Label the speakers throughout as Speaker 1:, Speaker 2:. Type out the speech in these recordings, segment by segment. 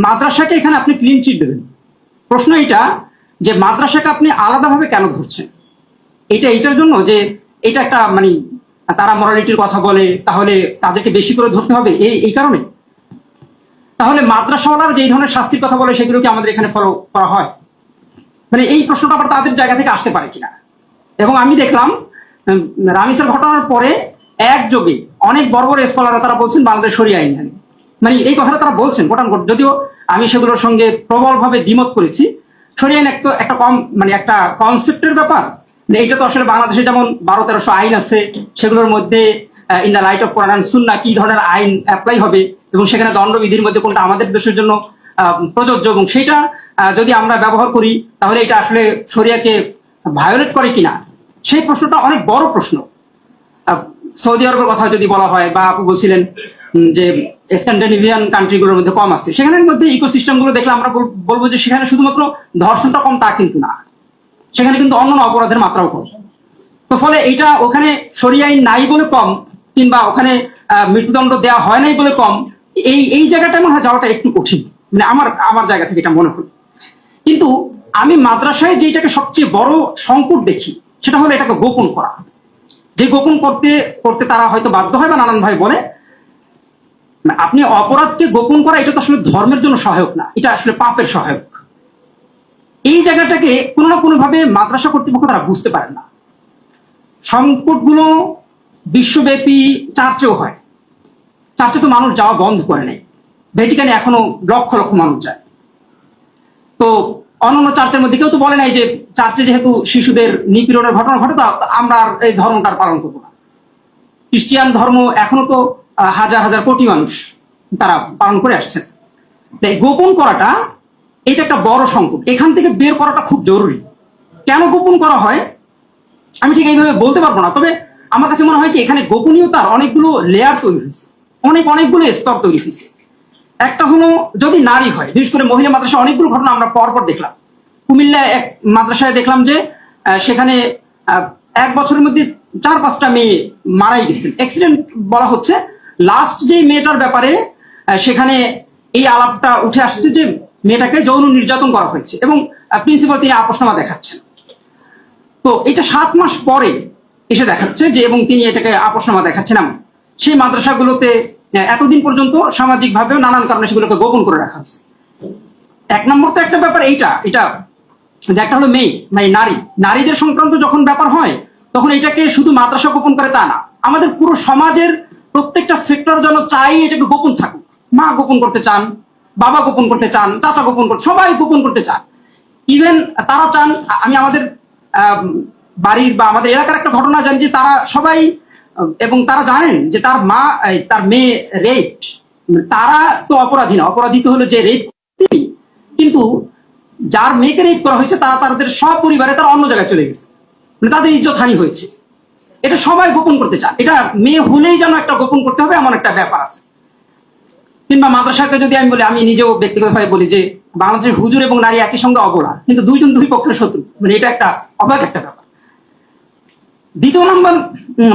Speaker 1: মাদ্রাসাকে এখানে আপনি ক্লিন চিট দেবেন। প্রশ্ন এটা যে মাদ্রাসাকে আপনি আলাদাভাবে কেন ধরছেন? এটার জন্য যে এটা একটা মানে তারা মরালিটির কথা বলে, তাহলে তাদেরকে বেশি করে ধরতে হবে এই কারণে? তাহলে মাদ্রাসাওয়ালারা যেই ধরনের শাস্তির কথা বলে সেগুলো কি আমাদের এখানে ফলো করা হয়? মানে এই প্রশ্নটা আবার তাদের জায়গা থেকে আসতে পারে কিনা। এবং আমি দেখলাম রামিসের ঘটনার পরে একযোগে অনেক বড় বড় স্কলাররা তারা বলছেন বাংলাদেশ শরিয়া আইন জানে, মানে এই কথাটা তারা বলছেন কোটানকোট, যদিও আমি সেগুলোর সঙ্গে প্রবলভাবে দ্বিমত করেছি। শরিয়া আইন একটা কম মানে একটা কনসেপ্টের ব্যাপার। এইটা তো আসলে বাংলাদেশে যেমন 1200-1300 আইন আছে, সেগুলোর মধ্যে in the light of Quran and সুন্নাহ কি ধরনের আইন অ্যাপ্লাই হবে এবং সেখানে দণ্ডবিধির মধ্যে কোনটা আমাদের দেশের জন্য প্রযোজ্য, এবং সেটা যদি আমরা ব্যবহার করি তাহলে এটা আসলে শরিয়াকে ভায়োলেট করে কিনা, সেই প্রশ্নটা অনেক বড় প্রশ্ন। সৌদি আরবের কথা যদি বলা হয়, বা আপনি বলছিলেন যে স্ক্যান্ডিনেভিয়ান কান্ট্রিগুলোর মধ্যে কম আছে, সেখানের মধ্যে ইকোসিস্টেম গুলো দেখলে আমরা বলবো যে সেখানে শুধুমাত্র ধর্ষণটা কম তা কিন্তু না, সেখানে কিন্তু অন্যান্য অপরাধের মাত্রাও কম। তো ফলে এটা ওখানে শরিয়া আইন নাই বলে কম, কিংবা ওখানে মৃত্যুদণ্ড দেওয়া হয় নাই বলে কম, এই জায়গাটা মনে হয় যাওয়াটা একটু কঠিন, মানে আমার জায়গা থেকে এটা মনে হয়। কিন্তু আমি মাদ্রাসায় যেটাকে সবচেয়ে বড় সংকট দেখি সেটা হলো এটাকে গোপন করা। যে গোপন করতে করতে তারা হয়তো বাধ্য হয় বা নানান ভাই বলে, আপনি অপরাধকে গোপন করা এটা তো আসলে ধর্মের জন্য সহায়ক না, এটা আসলে পাপের সহায়ক। এই জায়গাটাকে কোনো না কোনো ভাবে মাদ্রাসা কর্তৃপক্ষ তারা বুঝতে পারেন না। সংকটগুলো বিশ্বব্যাপী চার্চেও হয়, চার্চে তো মানুষ যাওয়া বন্ধ করে নাই, ভ্যাটিকানে এখনো লক্ষ লক্ষ মানুষ যায়। তো অন্যান্য চার্চের মধ্যে কেউ তো বলে নাই যে চার্চে যেহেতু শিশুদের নিপীড়নের ঘটনা ঘটে তা আমরা এই ধর্মটা পালন করবো না। খ্রিস্টিয়ান ধর্ম এখনো তো হাজার হাজার কোটি মানুষ তারা পালন করে আসছেন। তাই গোপন করাটা এটা একটা বড় সংকট, এখান থেকে বের করাটা খুব জরুরি। কেন গোপন করা হয় আমি ঠিক এইভাবে বলতে পারবো না, তবে আমার কাছে মনে হয় কি এখানে গোপনীয়তার অনেকগুলো লেয়ার তৈরি হয়েছে, অনেকগুলো স্তর তৈরি হয়েছে। একটা হলো যদি নারী হয়, বিশেষ করে মহিলা মাদ্রাসা অনেকগুলো ঘটনা আমরা পরপর দেখলাম। কুমিল্লা এক মাদ্রাসায় দেখলাম যে সেখানে 1 বছরের মধ্যে 4-5টা মেয়ে মারাই গেছেন, অ্যাক্সিডেন্ট বলা হচ্ছে। লাস্ট যে মেয়েটার ব্যাপারে সেখানে এই আলাপটা উঠে আসছে যে মেয়েটাকে যৌন নির্যাতন করা হয়েছে এবং প্রিন্সিপাল তিনি আপোসনামা দেখাচ্ছেন। তো এটা 7 মাস পরে এসে দেখাচ্ছে যে, এবং তিনি এটাকে আপোসনামা দেখাচ্ছেন। সেই মাদ্রাসাগুলোতে এতদিন পর্যন্ত সামাজিকভাবে নানান কারণে সেগুলোকে গোপন করে রাখা হয়েছে। 1 নম্বর তো একটা ব্যাপার এইটা যে একটা হলো মেয়ে মানে নারীদের সংক্রান্ত যখন ব্যাপার হয় তখন এটাকে শুধু মাদ্রাসা গোপন করে তা না, আমাদের পুরো সমাজের প্রত্যেকটা সেক্টর যেন চাই এটাকে গোপন থাকুক। মা গোপন করতে চান, বাবা গোপন করতে চান, চাচা গোপন করতে, সবাই গোপন করতে চান। ইভেন তারা চান, আমি আমাদের বাড়ির বা আমাদের এলাকার একটা ঘটনা জানি যে তারা সবাই, এবং তারা জানেন যে তার মেয়ে রেপ, তারা তো অপরাধী না, অপরাধী তো হলো যে রেপ, কিন্তু যার মেয়েকে রেপ করা হয়েছে তারা তাদের সব পরিবারে তারা অন্য জায়গায় চলে গেছে, মানে তাদের ইজ্জত হানি হয়েছে। এটা সবাই গোপন করতে চান, এটা মেয়ে হলেই যেন একটা গোপন করতে হবে এমন একটা ব্যাপার আছে। কিংবা মাদ্রাসাকে যদি আমি বলি, আমি নিজেও ব্যক্তিগতভাবে বলি যে বাংলাদেশের হুজুর এবং নারী একই সঙ্গে অবলা, কিন্তু দুইজন দুই পক্ষের শত্রু, মানে এটা একটা অবাক একটা ব্যাপার। দ্বিতীয় নম্বর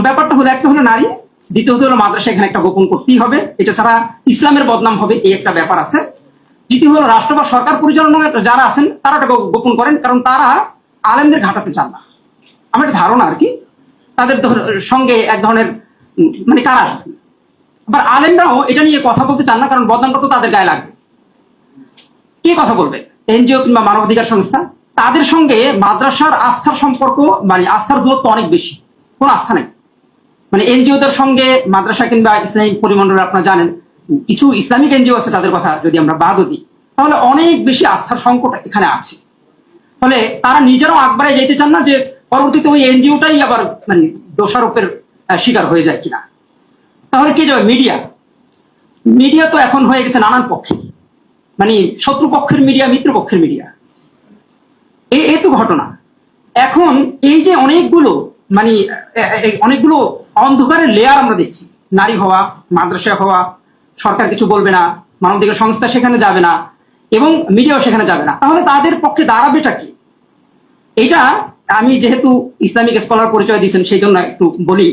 Speaker 1: ব্যাপারটা হলো, একটা হলো নারী, দ্বিতীয়ত হলো মাদ্রাসা এখানে একটা গোপন করতেই হবে, এটা ছাড়া ইসলামের বদনাম হবে, এই একটা ব্যাপার আছে। দ্বিতীয় হলো রাষ্ট্র বা সরকার পরিচালনা যারা আছেন তারা এটা গোপন করেন, কারণ তারা আলেমদের ঘাটাতে চান না। আমার একটা ধারণা আর কি, তাদের সঙ্গে এক ধরনের মানে কারা, আবার আলেমরাও এটা নিয়ে কথা বলতে চান না, কারণ বদনামটা তো তাদের গায়ে লাগবে। কে কথা বলবে? এনজিও কিংবা মানবাধিকার সংস্থা, তাদের সঙ্গে মাদ্রাসার আস্থার সম্পর্ক মানে আস্থার দূরত্ব অনেক বেশি, কোনো আস্থা নেই। মানে এনজিওদের সঙ্গে মাদ্রাসা কিংবা ইসলামিক পরিমণ্ডলে আপনারা জানেন কিছু ইসলামিক এনজিও আছে, তাদের কথা যদি আমরা বাদও দিই তাহলে অনেক বেশি আস্থার সংকট এখানে আছে। ফলে তারা নিজেরাও আগবাড়ায় যেতে চান না যে পরবর্তীতে ওই এনজিওটাই আবার মানে দোষারোপের শিকার হয়ে যায় কিনা। তাহলে কে যাবে? মিডিয়া তো এখন হয়ে গেছে নানান পক্ষে, মানে শত্রু পক্ষের মিডিয়া, মিত্র পক্ষের মিডিয়া, এই তো ঘটনা। এখন এই যে অনেকগুলো মানে অনেকগুলো অন্ধকারের লেয়ার আমরা দেখছি, নারী হওয়া, মাদ্রাসা হওয়া, সরকার কিছু বলবে না, মানবাধিকার সংস্থা সেখানে যাবে না, এবং মিডিয়াও সেখানে যাবে না, তাহলে তাদের পক্ষে দাঁড়াবেটা কি? এটা আমি যেহেতু ইসলামিক স্কলার পরিচয় দিয়েছেন সেই জন্য একটু বলি।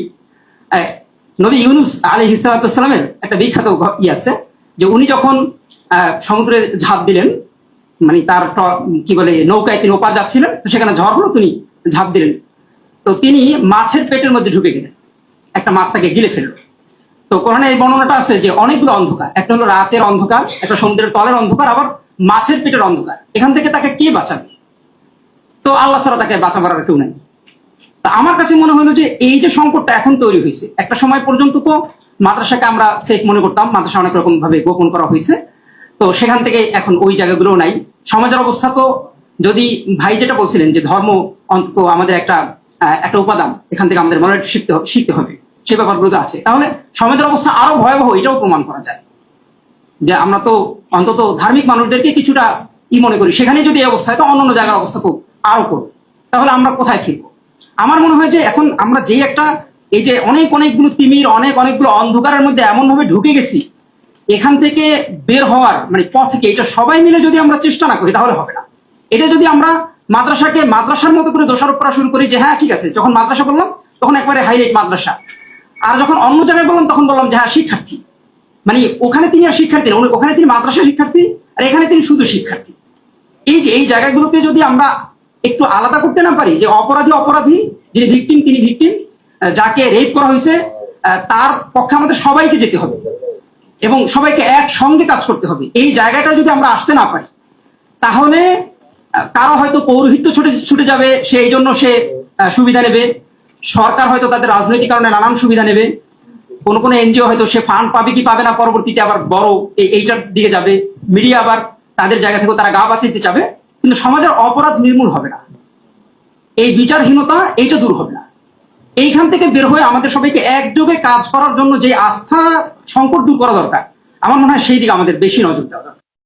Speaker 1: নবী ইউনুস আলাইহিস সালামের একটা বিখ্যাত আছে যে উনি যখন সমুদ্রে ঝাঁপ দিলেন, মানে তার কি বলে নৌকায় তিনি ওপার যাচ্ছিলেন, তো সেখানে ঝড় হলো, তিনি ঝাঁপ দিলেন, তো তিনি মাছের পেটের মধ্যে ঢুকে গেলেন, একটা মাছ তাকে গিলে ফেললো। তো কোরআনে এই বর্ণনাটা আছে যে অনেকগুলো অন্ধকার, একটা হলো রাতের অন্ধকার, একটা সমুদ্রের তলের অন্ধকার, আবার মাছের পেটের অন্ধকার। এখান থেকে তাকে কে বাঁচাবে? তো আল্লাহ ছাড়া তাকে বাঁচাবার কেউ নাই। তা আমার কাছে মনে হলো যে এই যে সংকটটা এখন তৈরি হয়েছে, একটা সময় পর্যন্ত তো মাদ্রাসাকে আমরা সেফ মনে করতাম, মাদ্রাসা অনেক রকম ভাবে গোপন করা হয়েছে, তো সেখান থেকে এখন ওই জায়গাগুলো নাই। সমাজের অবস্থা তো, যদি ভাই যেটা বলছিলেন যে ধর্ম অন্তত আমাদের একটা একটা উপাদান, এখান থেকে আমাদের মনে শিখতে হবে, সেই ব্যাপারগুলো তো আছে, তাহলে সমাজের অবস্থা আরো ভয়াবহ, এটাও প্রমাণ করা যায় যে আমরা তো অন্তত ধার্মিক মানুষদেরকে কিছুটা মনে করি, সেখানে যদি এই অবস্থা হয় তো অন্যান্য জায়গার অবস্থা তো আরো করবে, তাহলে আমরা কোথায় ফিরবো? আমার মনে হয় যে এখন আমরা যেই একটা এই যে অনেকগুলো তিমির অনেকগুলো অন্ধকারের মধ্যে এমন ভাবে ঢুকে গেছি, এখান থেকে বের হওয়ার মানে পথ থেকে এটা সবাই মিলে যদি আমরা চেষ্টা না করি তাহলে হবে না। এটা যদি আমরা মাদ্রাসাকে মাদ্রাসার মতো করে দোষারোপ করা শুরু করি যে হ্যাঁ ঠিক আছে, যখন মাদ্রাসা বললাম তখন একবারে হাইলাইট মাদ্রাসা, আর যখন অন্য জায়গায় বললাম তখন বললাম যে হ্যাঁ শিক্ষার্থী, মানে ওখানে তিনি আর শিক্ষার্থী না, ওখানে তিনি মাদ্রাসা শিক্ষার্থী, আর এখানে তিনি শুধু শিক্ষার্থী। এই যে এই জায়গাগুলোকে যদি আমরা একটু আলাদা করতে না পারি, যে অপরাধী, যিনি ভিকটিম তিনি ভিকটিম, যাকে রেপ করা হয়েছে তার পক্ষে আমাদের সবাইকে যেতে হবে এবং সবাইকে একসঙ্গে কাজ করতে হবে, এই জায়গাটা যদি আমরা আসতে না পারি তাহলে কারো হয়তো পৌরোহিত্য ছুটে যাবে, সে এই জন্য সে সুবিধা নেবে, সরকার হয়তো তাদের রাজনৈতিক কারণে নানান সুবিধা নেবে, কোন এনজিও হয়তো সে ফান্ড পাবে কি পাবে না, পরবর্তীতে আবার বড় এইটার দিকে যাবে, মিডিয়া আবার তাদের জায়গা থেকে তারা গা বাঁচাইতে চাবে, কিন্তু সমাজের অপরাধ নির্মূল হবে না, এই বিচারহীনতা এইটা দূর হবে না। এইখান থেকে বের হয়ে আমাদের সবাইকে একযোগে কাজ করার জন্য যে আস্থা সংকট দূর করা দরকার, আমার মনে হয় সেই দিকে আমাদের বেশি নজর দেওয়া দরকার।